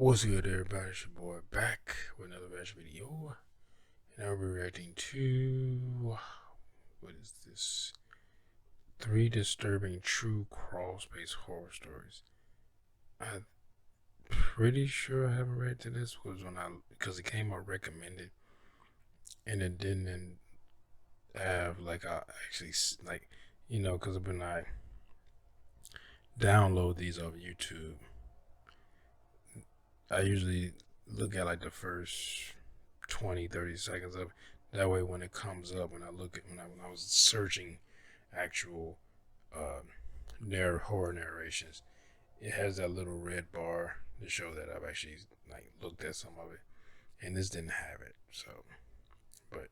What's good, everybody? It's your boy back with another reaction video, and I'll be reacting to what is this? 3 disturbing true crawlspace horror stories. I'm pretty sure I haven't read to this because it came out recommended, and it didn't have like I actually like because when I download these off YouTube, I usually look at like the first 20-30 seconds of it. That way when it comes up, when I was searching actual horror narrations, it has that little red bar to show that I've actually like looked at some of it, and this didn't have it. So, but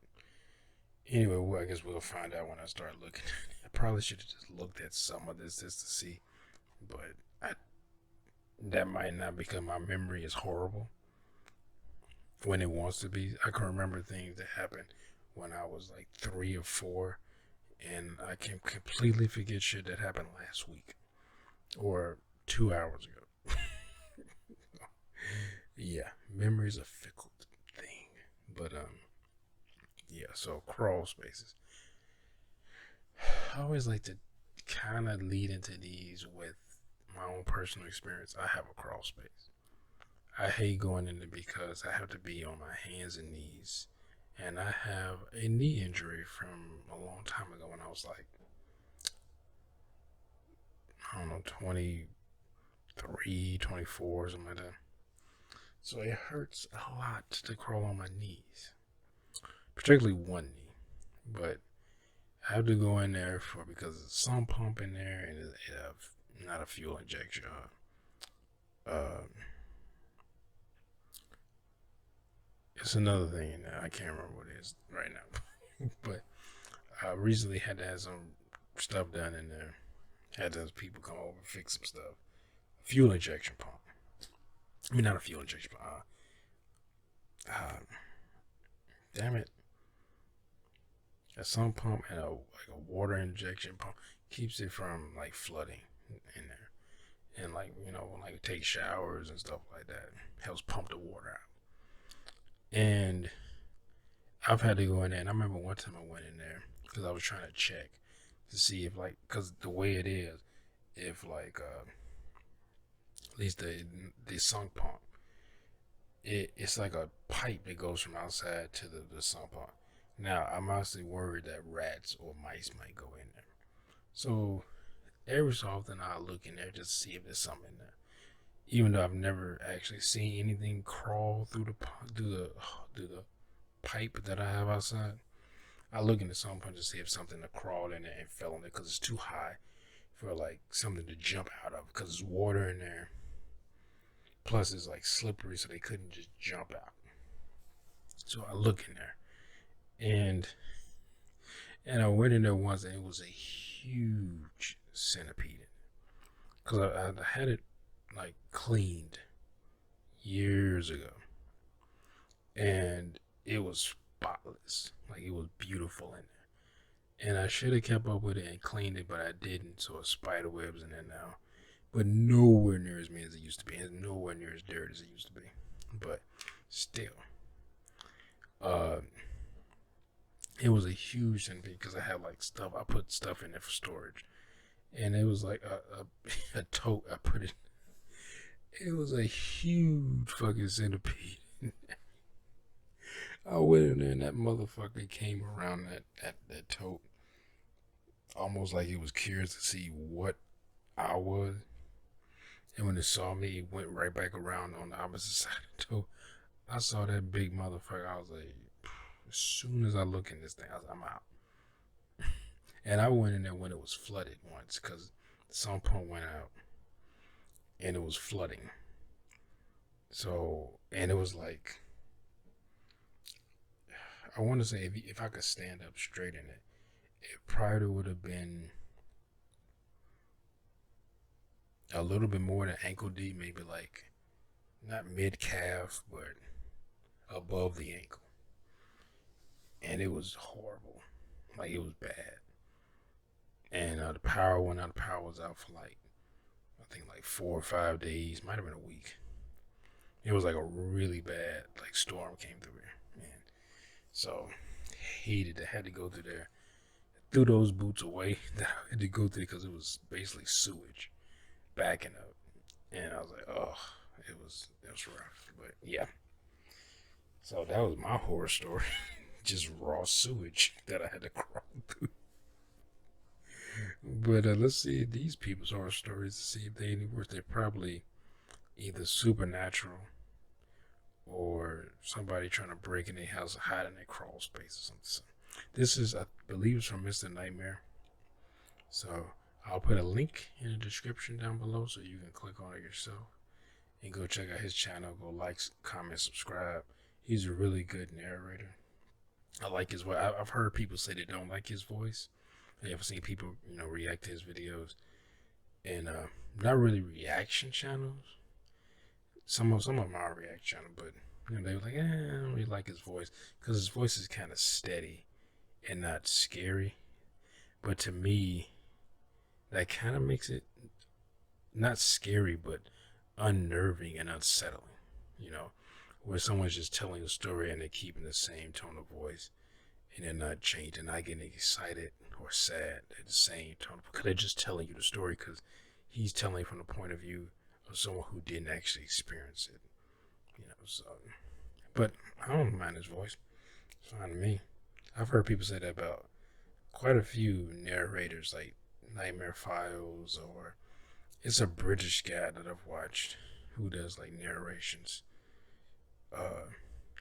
anyway, I guess we'll find out when I start looking. I probably should have just looked at some of this just to see, but that might not, because my memory is horrible when it wants to be. I can remember things that happened when I was like 3 or 4, and I can completely forget shit that happened last week or 2 hours ago. Yeah, memory's a fickle thing, but yeah. So crawl spaces. I always like to kind of lead into these with my own personal experience. I have a crawl space. I hate going in it because I have to be on my hands and knees. And I have a knee injury from a long time ago when I was like, I don't know, 23, 24, something like that. So it hurts a lot to crawl on my knees, particularly one knee. But I have to go in there because there's some pump in there, and it not a fuel injection. Uh, it's another thing in there. I can't remember what it is right now. But I recently had to have some stuff done in there. Had those people come over and fix some stuff. Fuel injection pump. I mean, not a fuel injection pump. Damn it. A sump pump and like a water injection pump keeps it from like flooding in there. And like, when like take showers and stuff like that, helps pump the water out. And I've had to go in there, and I remember one time I went in there because I was trying to check to see if like, because the way it is, if like at least the sunk pump, it's like a pipe that goes from outside to the sump pump. Now I'm honestly worried that rats or mice might go in there, so every so often I'll look in there just to see if there's something in there. Even though I've never actually seen anything crawl through the pipe that I have outside, I look into some point to see if something crawled in there and fell in there because it's too high for like something to jump out of, because there's water in there. Plus, it's like slippery, so they couldn't just jump out. So I look in there, and I went in there once, and it was a huge centipede. Because I had it like cleaned years ago, and it was spotless, like it was beautiful in there. And I should have kept up with it and cleaned it, but I didn't. So a spider webs in there now, but nowhere near as many as it used to be. It's nowhere near as dirty as it used to be, but still, uh, it was a huge thing because I had like stuff. I put stuff in there for storage, and it was like a tote. I put it. It was a huge fucking centipede. I went in there and that motherfucker came around that tote, almost like it was curious to see what I was. And when it saw me, it went right back around on the opposite side of the tote. I saw that big motherfucker. I was like, as soon as I look in this thing, I'm out. And I went in there when it was flooded once because the sump pump went out and it was flooding. So, and it was like, I want to say if I could stand up straight in it, it probably would have been a little bit more than ankle deep, maybe like not mid calf, but above the ankle. And it was horrible. Like, it was bad. And the power went out. The power was out for like, I think like 4 or 5 days, might have been a week. It was like a really bad like storm came through here, man. So hated to had to go through there. Threw those boots away that I had to go through because it was basically sewage backing up, and I was like, oh, it was rough. But yeah, so that was my horror story. Just raw sewage that I had to crawl through. But let's see these people's horror stories to see if they any worse. They're probably either supernatural or somebody trying to break in their house and hide in their crawl space or something. So this is, I believe, it's from Mr. Nightmare. So I'll put a link in the description down below so you can click on it yourself and go check out his channel. Go like, comment, subscribe. He's a really good narrator. I like his voice. I've heard people say they don't like his voice. I've seen people, react to his videos, and not really reaction channels. Some of them are reaction channels, but they were like, I don't really like his voice because his voice is kind of steady and not scary. But to me, that kind of makes it not scary, but unnerving and unsettling. You know, where someone's just telling a story and they're keeping the same tone of voice and they're not changing, not getting excited or sad at the same tone because they're just telling you the story because he's telling from the point of view of someone who didn't actually experience it. So, but I don't mind his voice. It's fine to me. I've heard people say that about quite a few narrators, like Nightmare Files, or it's a British guy that I've watched who does like narrations. I've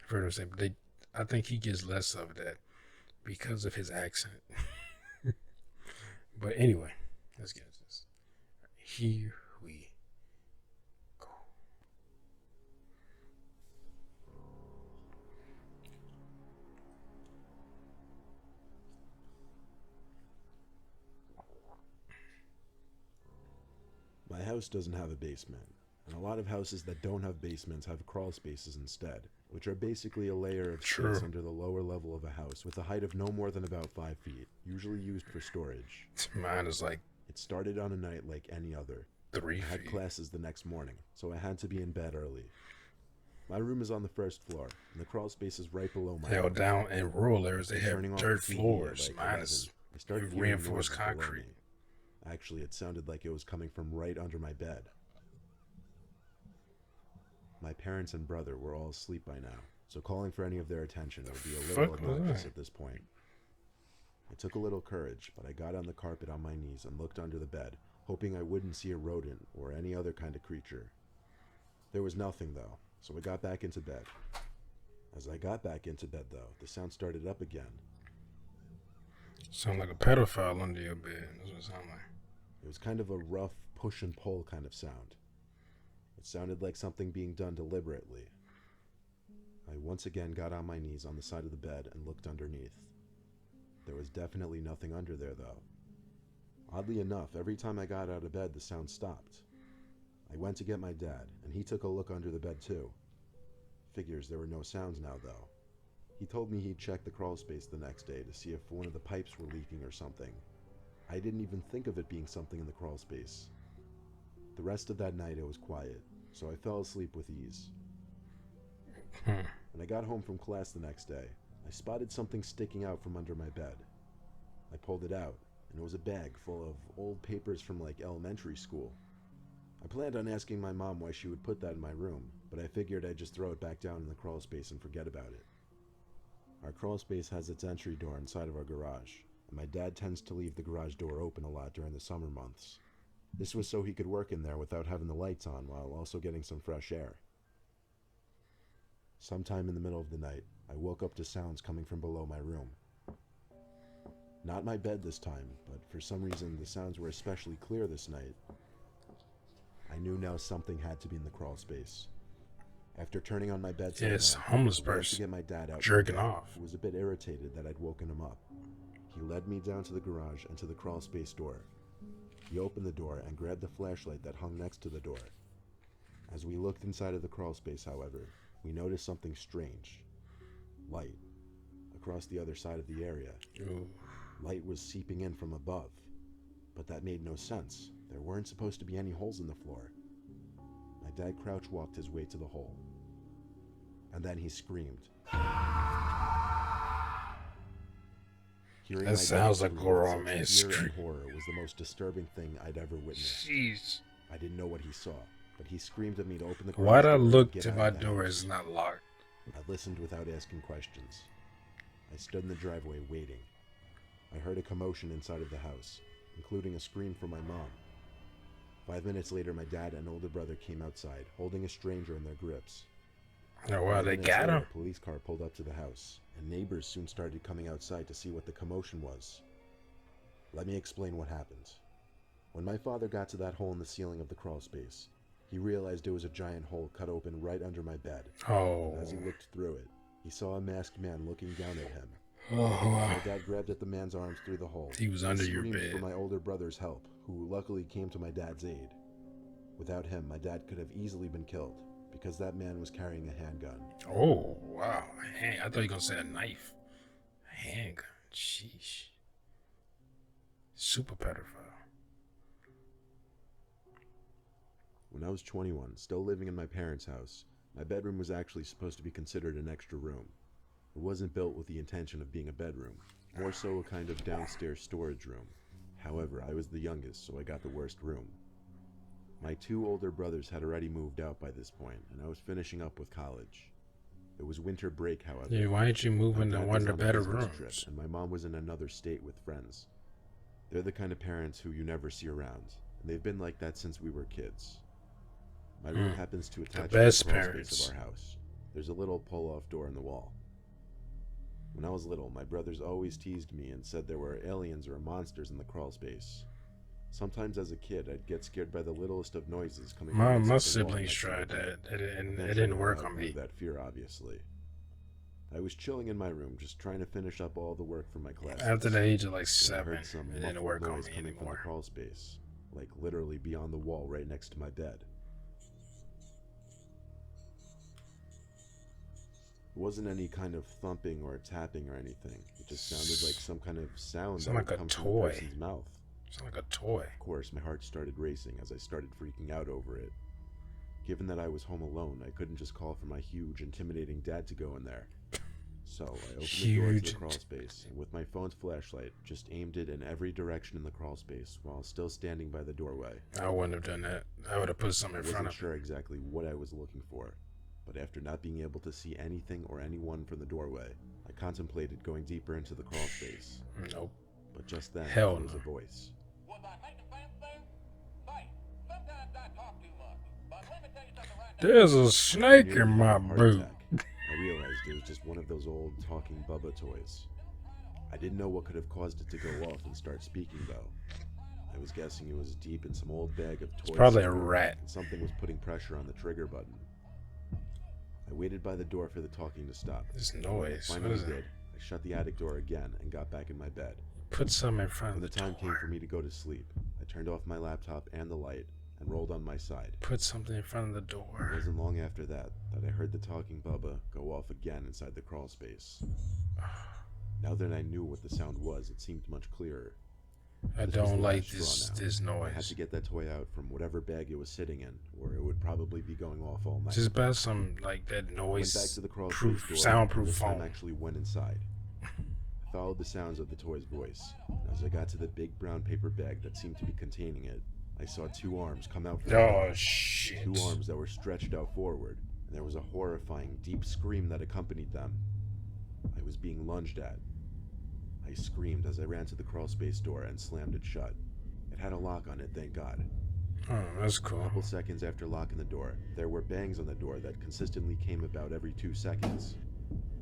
heard him say, but I think he gets less of that because of his accent. But anyway, let's get into this. Here we go. My house doesn't have a basement, and a lot of houses that don't have basements have crawl spaces instead, which are basically a layer of space under the lower level of a house with a height of no more than about 5 feet, usually used for storage. Mine is like It started on a night like any other. 3 I had feet. classes the next morning, so I had to be in bed early. My room is on the first floor, and the crawl space is right below my Hell, head. down in rural areas, they have Turning off dirt the TV floors. at like Mine 11, is I started hearing reinforced noises below concrete. me. Actually, it sounded like it was coming from right under my bed. My parents and brother were all asleep by now, so calling for any of their attention would be a little obnoxious at this point. It took a little courage, but I got on the carpet on my knees and looked under the bed, hoping I wouldn't see a rodent or any other kind of creature. There was nothing though, so I got back into bed. As I got back into bed though, the sound started up again. Sound like a pedophile under your bed. That's what it sound like. It was kind of a rough push and pull kind of sound. It sounded like something being done deliberately. I once again got on my knees on the side of the bed and looked underneath. There was definitely nothing under there though. Oddly enough, every time I got out of bed the sound stopped. I went to get my dad, and he took a look under the bed too. Figures there were no sounds now though. He told me he'd check the crawl space the next day to see if one of the pipes were leaking or something. I didn't even think of it being something in the crawl space. The rest of that night it was quiet, so I fell asleep with ease. When I got home from class the next day, I spotted something sticking out from under my bed. I pulled it out, and it was a bag full of old papers from like elementary school. I planned on asking my mom why she would put that in my room, but I figured I'd just throw it back down in the crawl space and forget about it. Our crawl space has its entry door inside of our garage, and my dad tends to leave the garage door open a lot during the summer months. This was so he could work in there without having the lights on while also getting some fresh air. Sometime in the middle of the night, I woke up to sounds coming from below my room. Not my bed this time, but for some reason the sounds were especially clear this night. I knew now something had to be in the crawl space. After turning on my bedside It's lamp, homeless I went to person get my dad out jerking from bed, off. who was a bit irritated that I'd woken him up. He led me down to the garage and to the crawl space door. He opened the door and grabbed the flashlight that hung next to the door. As we looked inside of the crawl space, however, we noticed something strange. Light. Across the other side of the area. Ooh. Light was seeping in from above. But that made no sense. There weren't supposed to be any holes in the floor. My dad crouch walked his way to the hole. and then he screamed. Hearing That my sounds dad like scream a with grown such man's fear scream. and horror was the most disturbing thing I'd ever witnessed. Jeez. I didn't know what he saw, but he screamed at me to open the garage Why'd I door and look get to out my of the door house. is not locked? I listened without asking questions. I stood in the driveway waiting. I heard a commotion inside of the house, including a scream from my mom. 5 minutes later, my dad and older brother came outside, holding a stranger in their grips. Oh, wow, 5 they minutes got later, him? a police car pulled up to the house, and neighbors soon started coming outside to see what the commotion was. Let me explain what happened. When my father got to that hole in the ceiling of the crawl space, he realized there was a giant hole cut open right under my bed. Oh. And as he looked through it, he saw a masked man looking down at him. Oh, wow. My dad grabbed at the man's arms through the hole. He was under your screamed bed. for my older brother's help, who luckily came to my dad's aid. Without him, my dad could have easily been killed, because that man was carrying a handgun. Oh, wow. I thought you were going to say a knife. A handgun. Sheesh. Super pedophile. When I was 21, still living in my parents' house, my bedroom was actually supposed to be considered an extra room. It wasn't built with the intention of being a bedroom, more so a kind of downstairs storage room. However, I was the youngest, so I got the worst room. My 2 older brothers had already moved out by this point, and I was finishing up with college. It was winter break, however. Yeah, why didn't you move My into dad one was of the on a better business rooms? trip, and my mom was in another state with friends. They're the kind of parents who you never see around, and they've been like that since we were kids. My room happens to attach to best the crawl parents. space of our house. There's a little pull-off door in the wall. When I was little, my brothers always teased me and said there were aliens or monsters in the crawl space. Sometimes as a kid, I'd get scared by the littlest of noises coming from My inside the wall siblings next to tried the bed. that. It Eventually, didn't I work on outgrew me. that fear, obviously. I was chilling in my room, just trying to finish up all the work for my classes. After the age of like when I 7, heard some it didn't muffled work on noise me coming from the anymore. crawl space, like literally beyond the wall right next to my bed. It wasn't any kind of thumping or tapping or anything. It just sounded like some kind of sound that Sound would like a come from toy. a person's mouth. Sound like a toy. Of course, my heart started racing as I started freaking out over it. Given that I was home alone, I couldn't just call for my huge, intimidating dad to go in there. So I opened the door to the crawl space, and with my phone's flashlight, just aimed it in every direction in the crawl space while still standing by the doorway. I wouldn't have done that. I would have put something I in front wasn't of sure exactly what I was looking for, but after not being able to see anything or anyone from the doorway, I contemplated going deeper into the crawl space. it. Nope. But just then, Hell there was no. a voice. Was I making sense there? Hey, sometimes I talk too much, but let me tell you something right now. There's a I snake nearly in had my a heart boot. attack. I realized it was just one of those old talking Bubba toys. I didn't know what could have caused it to go off and start speaking, though. I was guessing it was deep in some old bag of toys. Probably a somewhere, rat. and something was putting pressure on the trigger button. I waited by the door for the talking to stop. This When it noise. What finally is did, it? I shut the attic door again and got back in my bed. Put something in front When of the the time came for door. me to go to sleep, I turned off my laptop and the light and rolled on my side. Put something in front of the It door. wasn't long after that I heard the talking Bubba go off again inside the crawl space. Now that I knew what the sound was, it seemed much clearer. I This was don't the like last straw this now. this I had noise. to get that toy out from whatever bag it was sitting in, or it would probably be going off all night. Just about some like that I went back noise to the crawl proof, space door, soundproof and this time phone. actually went inside. I followed the sounds of the toy's voice. As I got to the big brown paper bag that seemed to be containing it, I saw 2 arms come out from Oh it. shit. 2 arms that were stretched out forward, and there was a horrifying, deep scream that accompanied them. I was being lunged at. I screamed as I ran to the crawl space door and slammed it shut. It had a lock on it, thank God. Oh, that's A cool. couple seconds after locking the door, there were bangs on the door that consistently came about every 2 seconds.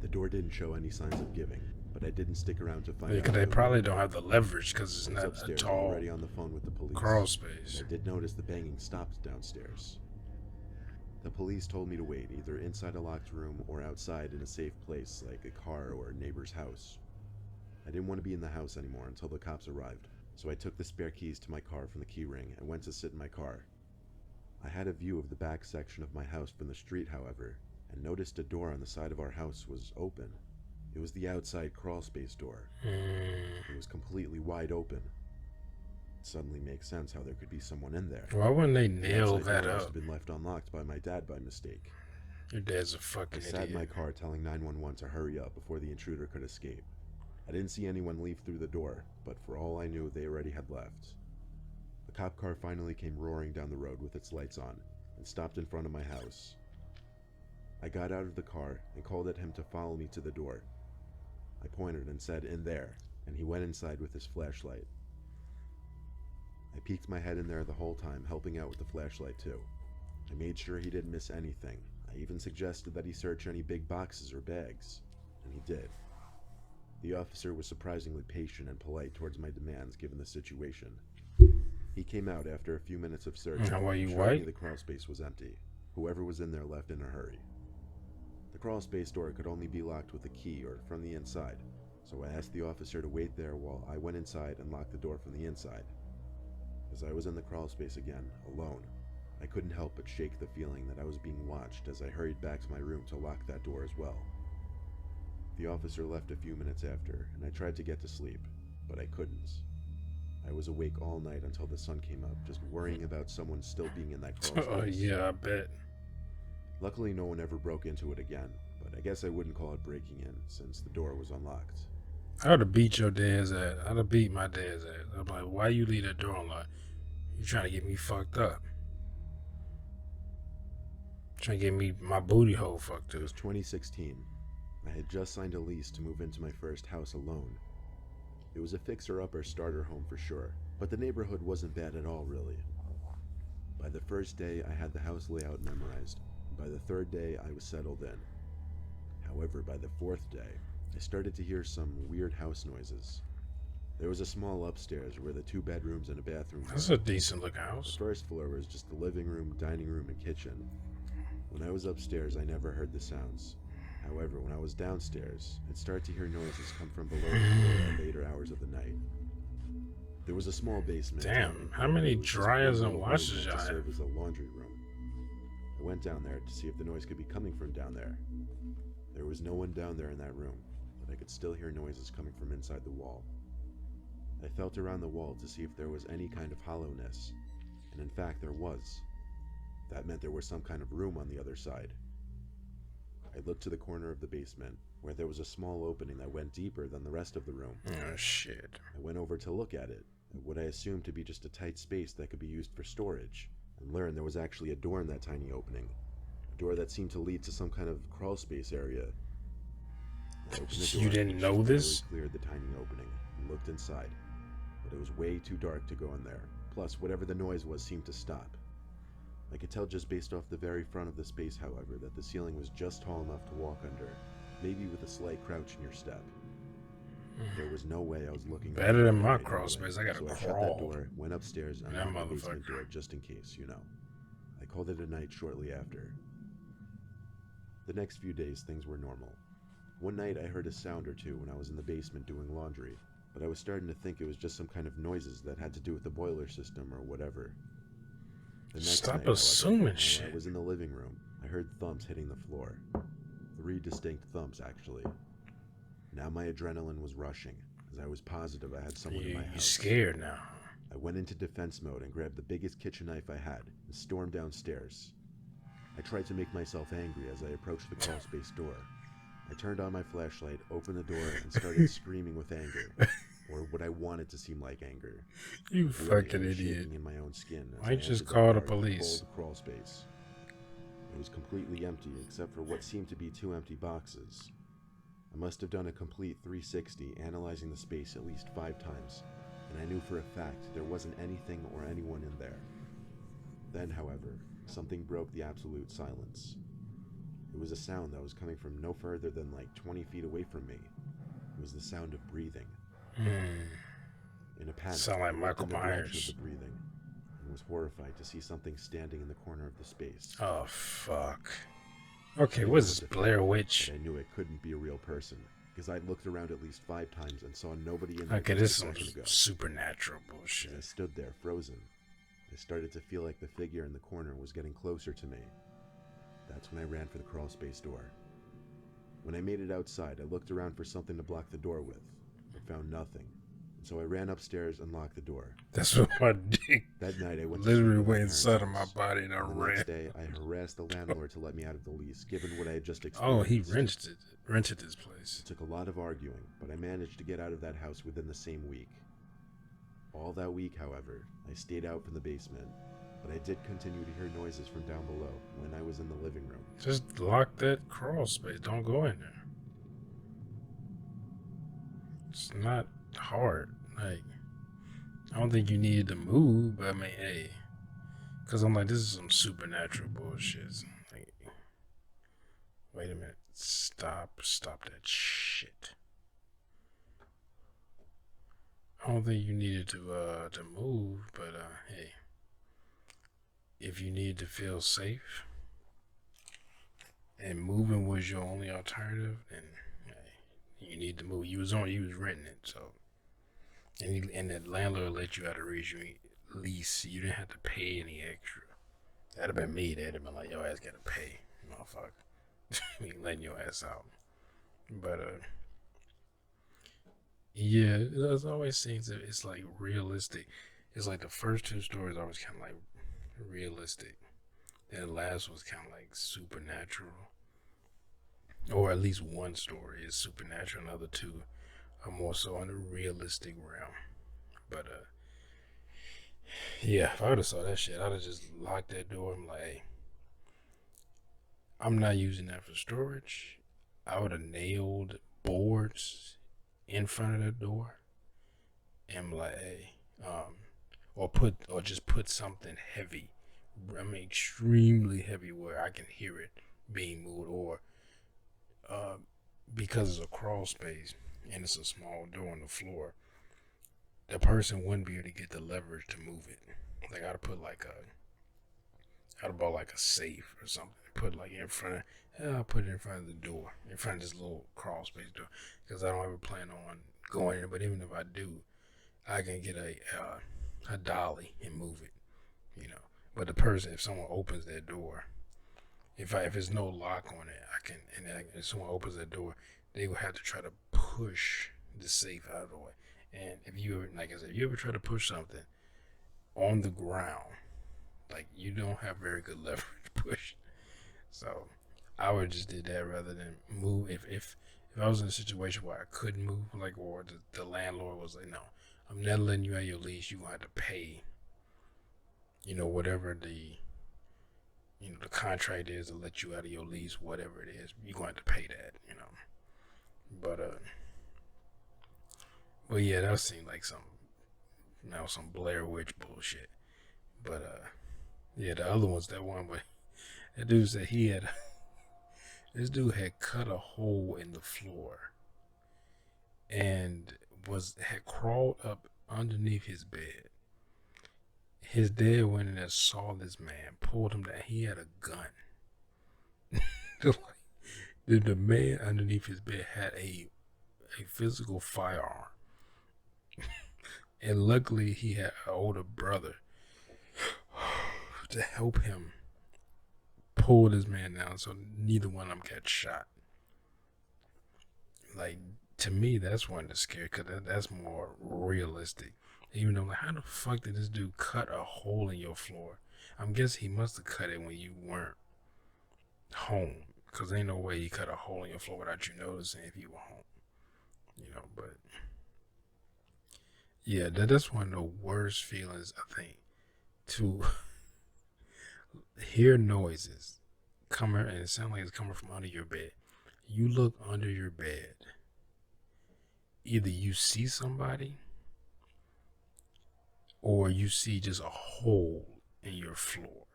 The door didn't show any signs of giving, but I didn't stick around to find out. Because they whether probably it don't would. have the leverage because it's I was not a upstairs tall already on the phone with the police. crawl space. I did notice the banging stopped downstairs. The police told me to wait either inside a locked room or outside in a safe place like a car or a neighbor's house. I didn't want to be in the house anymore until the cops arrived, so I took the spare keys to my car from the key ring and went to sit in my car. I had a view of the back section of my house from the street, however, and noticed a door on the side of our house was open. It was the outside crawl space door. It was completely wide open. It suddenly makes sense how there could be someone in there. Why wouldn't they The nail outside that door must up? have been left unlocked by my dad by mistake. Your dad's a I fucking sat in my idiot. car telling 911 to hurry up before the intruder could escape. I didn't see anyone leave through the door, but for all I knew, they already had left. The cop car finally came roaring down the road with its lights on and stopped in front of my house. I got out of the car and called at him to follow me to the door. I pointed and said, "In there," and he went inside with his flashlight. I peeked my head in there the whole time, helping out with the flashlight too. I made sure he didn't miss anything. I even suggested that he search any big boxes or bags, and he did. The officer was surprisingly patient and polite towards my demands given the situation. He came out after a few minutes of searching Now, why and you showed white? me the crawlspace was empty. Whoever was in there left in a hurry. The crawlspace door could only be locked with a key or from the inside, so I asked the officer to wait there while I went inside and locked the door from the inside. As I was in the crawlspace again, alone, I couldn't help but shake the feeling that I was being watched as I hurried back to my room to lock that door as well. The officer left a few minutes after, and I tried to get to sleep, but I couldn't. I was awake all night until the sun came up, just worrying about someone still being in that crawl Oh space. yeah, I bet. Luckily, no one ever broke into it again, but I guess I wouldn't call it breaking in, since the door was unlocked. I would have beat your dad's ass. I'd have beat my dad's ass. I'm like, why you leave that door unlocked? You trying to get me fucked up? Trying to get me my booty hole fucked It up. was 2016. I had just signed a lease to move into my first house alone. It was a fixer-upper starter home for sure, but the neighborhood wasn't bad at all, really. By the first day, I had the house layout memorized. By the third day, I was settled in. However, by the fourth day, I started to hear some weird house noises. There was a small upstairs where the 2 bedrooms and a bathroom were. That's a decent looking The house. first floor was just the living room, dining room, and kitchen. When I was upstairs, I never heard the sounds. However, when I was downstairs, I'd start to hear noises come from below the floor at later hours of the night. There was a small basement. Damn, how many There was just dryers one and little room washers meant y'all to have? serve as a laundry room. I went down there to see if the noise could be coming from down there. There was no one down there in that room, but I could still hear noises coming from inside the wall. I felt around the wall to see if there was any kind of hollowness, and in fact there was. That meant there was some kind of room on the other side. I looked to the corner of the basement, where there was a small opening that went deeper than the rest of the room. Oh shit. I went over to look at it, at what I assumed to be just a tight space that could be used for storage, and learned there was actually a door in that tiny opening. A door that seemed to lead to some kind of crawl space area. I opened the door You didn't and know barely this? cleared the tiny opening and looked inside, but it was way too dark to go in there. Plus, whatever the noise was seemed to stop. I could tell just based off the very front of the space, however, that the ceiling was just tall enough to walk under, maybe with a slight crouch in your step. There was no way I was looking Better than my right crawl anyway, space. I gotta so I shut crawl. that door, went upstairs, and That locked the basement motherfucker. door just in case, you know. I called it a night shortly after. The next few days, things were normal. One night, I heard a sound or two when I was in the basement doing laundry, but I was starting to think it was just some kind of noises that had to do with the boiler system or whatever. The next Stop night, however, assuming while shit. I was in the living room, I heard thumps hitting the floor. 3 distinct thumps, actually. Now my adrenaline was rushing, as I was positive I had someone in my You're house. scared now. I went into defense mode and grabbed the biggest kitchen knife I had and stormed downstairs. I tried to make myself angry as I approached the crawl space door. I turned on my flashlight, opened the door, and started screaming with anger, or what I wanted to seem like anger. You I fucking was idiot. shaking in my own skin as Why I you just entered call the dark, police? cold crawl space. It was completely empty except for what seemed to be 2 empty boxes. I must have done a complete 360, analyzing the space at least 5 times, and I knew for a fact there wasn't anything or anyone in there. Then, however, something broke the absolute silence. It was a sound that was coming from no further than like 20 feet away from me. It was the sound of breathing. In a panic, Sound like I looked Michael in the direction Myers. of the breathing and was horrified to see something standing in the corner of the space. Oh fuck. Okay, what is this, Blair Witch? But I knew it couldn't be a real person because I'd looked around at least 5 times and saw nobody in there Okay, just this is a some second ago. supernatural As I bullshit. stood there, frozen, I started to feel like the figure in the corner was getting closer to me. That's when I ran for the crawl space door. When I made it outside, I looked around for something to block the door with, but found nothing. So I ran upstairs and locked the door. That's what my dick That night I went to literally sleep at my went parents' inside of my house. body and I And the ran. next day, I harassed the landlord to let me out of the lease, given what I had just Oh, experienced. he rented his place. It took a lot of arguing, but I managed to get out of that house within the same week. All that week, however, I stayed out from the basement, but I did continue to hear noises from down below when I was in the living room. Just lock that crawl space. Don't go in there. It's not hard. Like, I don't think you needed to move, but I mean, hey. Because I'm like, this is some supernatural bullshit. Like, wait a minute. Stop that shit. I don't think you needed to move, but hey, if you need to feel safe and moving was your only alternative, then hey, you need to move. You was renting it, so and the landlord let you out of lease. You didn't have to pay any extra. That'd have been me. They'd have been like, your ass gotta pay, motherfucker. We letting your ass out. But yeah, it always seems that it's like realistic. It's like the first two stories always kind of like realistic. Then the last was kind of like supernatural, or at least one story is supernatural, and the other two are more so in the realistic realm. But yeah, if I would have saw that shit, I'd have just locked that door. I'm like, hey, I'm not using that for storage. I would have nailed boards in front of the door and like, hey, or just put something heavy. I mean, extremely heavy where I can hear it being moved, or because it's a crawl space and it's a small door on the floor, the person wouldn't be able to get the leverage to move it. Like I'd have bought like a safe or something, put like in front of. I'll put it in front of the door, in front of this little crawl space door, because I don't ever plan on going in. But even if I do, I can get a dolly and move it, But the person, if someone opens that door, if there's no lock on it, I can. And if someone opens that door, they will have to try to push the safe out of the way. And if you ever, like I said, if you ever try to push something on the ground, like you don't have very good leverage push. So I would just did that rather than move. If I was in a situation where I couldn't move, like, or the landlord was like, no, I'm not letting you out of your lease. You're gonna have to pay, whatever the contract is to let you out of your lease, whatever it is, you're going to have to pay that, But yeah, that seemed like some Blair Witch bullshit. But yeah, the other one's that one where that dude said this dude had cut a hole in the floor and had crawled up underneath his bed. His dad went in there, saw this man, pulled him down. He had a gun. The man underneath his bed had a physical firearm. And luckily he had an older brother to help him pull this man down so neither one of them got shot. Like, to me, that's one that's scary because that's more realistic. Even though, like, how the fuck did this dude cut a hole in your floor? I'm guessing he must have cut it when you weren't home, because ain't no way he cut a hole in your floor without you noticing if you were home. But yeah, that's one of the worst feelings, I think, to hear noises coming, and it sounds like it's coming from under your bed. You look under your bed, either you see somebody or you see just a hole in your floor,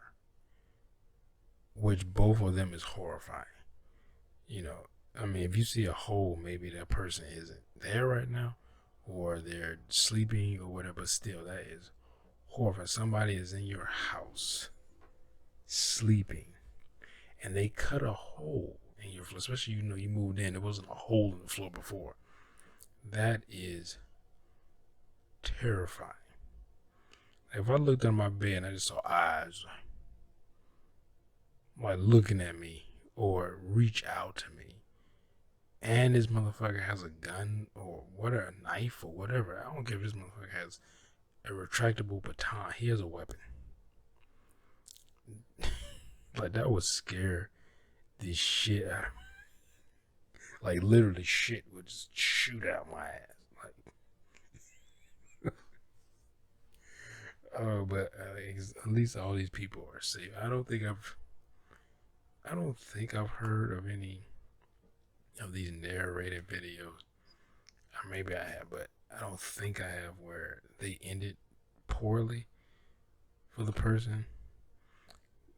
which both of them is horrifying. I mean, if you see a hole, maybe that person isn't there right now, or they're sleeping or whatever, but still, that is horrifying. Somebody is in your house sleeping and they cut a hole in your floor, especially you moved in, there wasn't a hole in the floor before. That is terrifying. If I looked under my bed and I just saw eyes like looking at me or reach out to me, and this motherfucker has a gun or what, a knife or whatever. I don't care if this motherfucker has a retractable baton. He has a weapon. Like, that would scare the shit out of me. Like, literally, shit would just shoot out my ass. Like, oh, but at least all these people are safe. I don't think I've heard of any of these narrated videos. Or maybe I have, but I don't think I have, where they ended poorly for the person.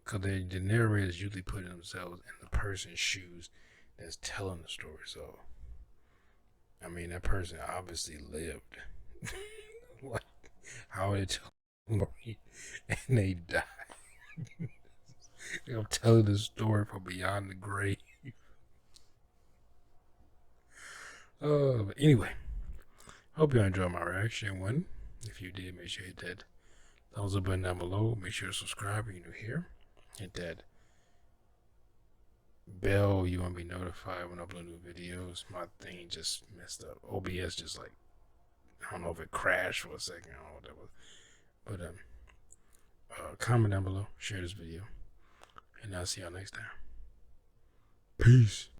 Because the narrators usually put themselves in the person's shoes that's telling the story. So, I mean, that person obviously lived. Like, how are they telling the story and they died? They're telling the story from beyond the grave. But anyway, hope you enjoyed my reaction. One, if you did, make sure you hit that thumbs up button down below. Make sure to subscribe if you're new here. Hit that bell. You want to be notified when I upload new videos. My thing just messed up. OBS just, like, I don't know if it crashed for a second. I don't know what that was. But comment down below. Share this video. And I'll see y'all next time. Peace.